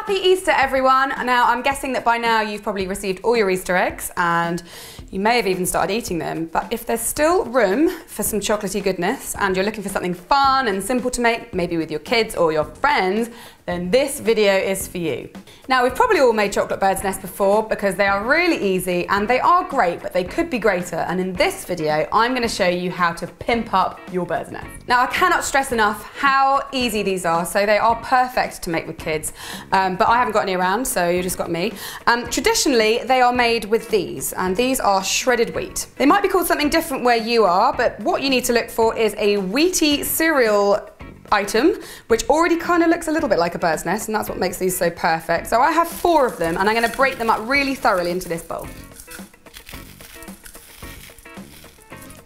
Happy Easter, everyone. Now, I'm guessing that by now you've probably received all your Easter eggs and you may have even started eating them, but if there's still room for some chocolatey goodness and you're looking for something fun and simple to make, maybe with your kids or your friends, then this video is for you. Now, we've probably all made chocolate bird's nest before because they are really easy and they are great, but they could be greater. And in this video, I'm going to show you how to pimp up your bird's nest. Now, I cannot stress enough how easy these are. So they are perfect to make with kids, but I haven't got any around, so you just got me. Traditionally, they are made with these, and these are shredded wheat. They might be called something different where you are, but what you need to look for is a wheaty cereal item, which already kind of looks a little bit like a bird's nest, and that's what makes these so perfect. So I have 4 of them, and I'm going to break them up really thoroughly into this bowl.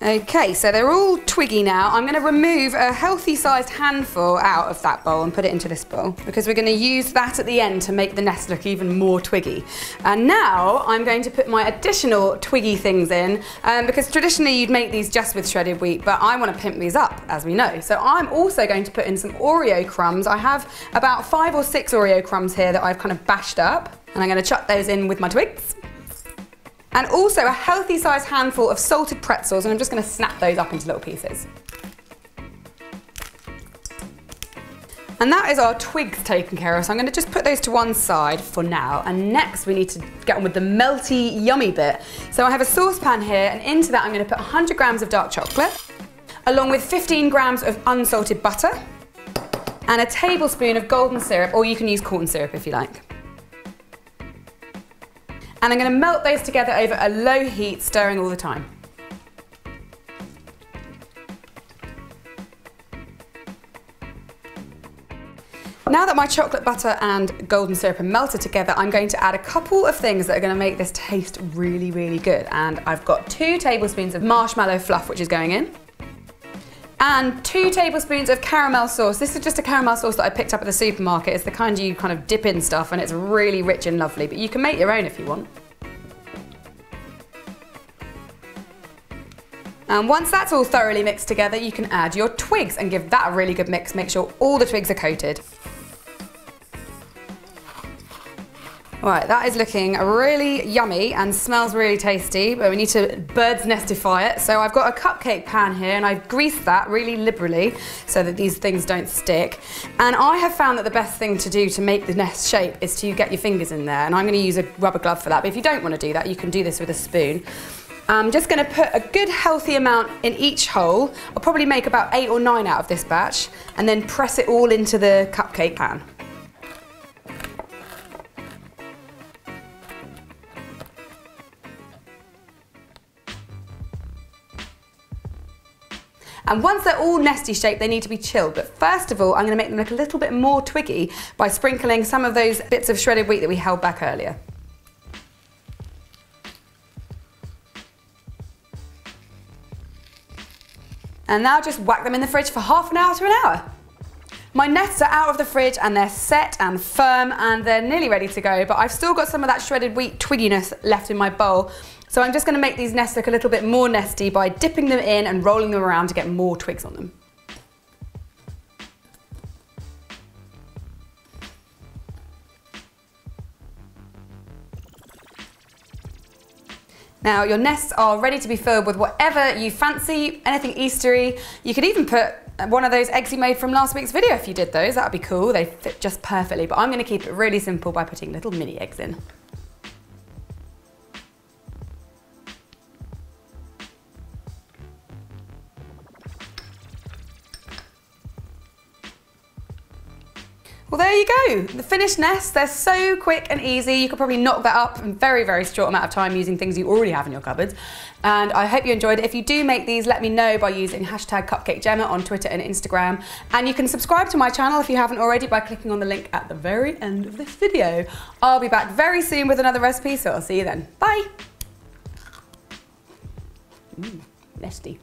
Okay, so they're all twiggy now. I'm going to remove a healthy sized handful out of that bowl and put it into this bowl because we're going to use that at the end to make the nest look even more twiggy. And now I'm going to put my additional twiggy things in because traditionally you'd make these just with shredded wheat, but I want to pimp these up, as we know. So I'm also going to put in some Oreo crumbs. I have about 5 or 6 Oreo crumbs here that I've kind of bashed up, and I'm going to chuck those in with my twigs. And also a healthy sized handful of salted pretzels, and I'm just going to snap those up into little pieces. And that is our twigs taken care of, so I'm going to just put those to one side for now. And next we need to get on with the melty, yummy bit. So I have a saucepan here, and into that I'm going to put 100 grams of dark chocolate, along with 15 grams of unsalted butter, and a tablespoon of golden syrup, or you can use corn syrup if you like. And I'm going to melt those together over a low heat, stirring all the time. Now that my chocolate butter and golden syrup are melted together, I'm going to add a couple of things that are going to make this taste really, really good. And I've got 2 tablespoons of Marshmallow Fluff, which is going in, and 2 tablespoons of caramel sauce. This is just a caramel sauce that I picked up at the supermarket. It's the kind you kind of dip in stuff, and it's really rich and lovely, but you can make your own if you want. And once that's all thoroughly mixed together, you can add your twigs and give that a really good mix. Make sure all the twigs are coated. All right, that is looking really yummy and smells really tasty, but we need to bird's nestify it. So I've got a cupcake pan here, and I've greased that really liberally so that these things don't stick. And I have found that the best thing to do to make the nest shape is to get your fingers in there, and I'm going to use a rubber glove for that. But if you don't want to do that, you can do this with a spoon. I'm just going to put a good healthy amount in each hole. I'll probably make about 8 or 9 out of this batch, and then press it all into the cupcake pan. And once they're all nesty shaped, they need to be chilled. But first of all, I'm going to make them look a little bit more twiggy by sprinkling some of those bits of shredded wheat that we held back earlier. And now just whack them in the fridge for half an hour to an hour. My nests are out of the fridge and they're set and firm and they're nearly ready to go, but I've still got some of that shredded wheat twigginess left in my bowl. So I'm just going to make these nests look a little bit more nesty by dipping them in and rolling them around to get more twigs on them. Now your nests are ready to be filled with whatever you fancy, anything Eastery. You could even put one of those eggs you made from last week's video if you did those. That would be cool. They fit just perfectly, but I'm going to keep it really simple by putting little mini eggs in. Well, there you go, the finished nests. They're so quick and easy. You could probably knock that up in a very, very short amount of time using things you already have in your cupboards. And I hope you enjoyed it. If you do make these, let me know by using hashtag Cupcake Jemma on Twitter and Instagram. And you can subscribe to my channel if you haven't already by clicking on the link at the very end of this video. I'll be back very soon with another recipe, so I'll see you then. Bye. Nesty.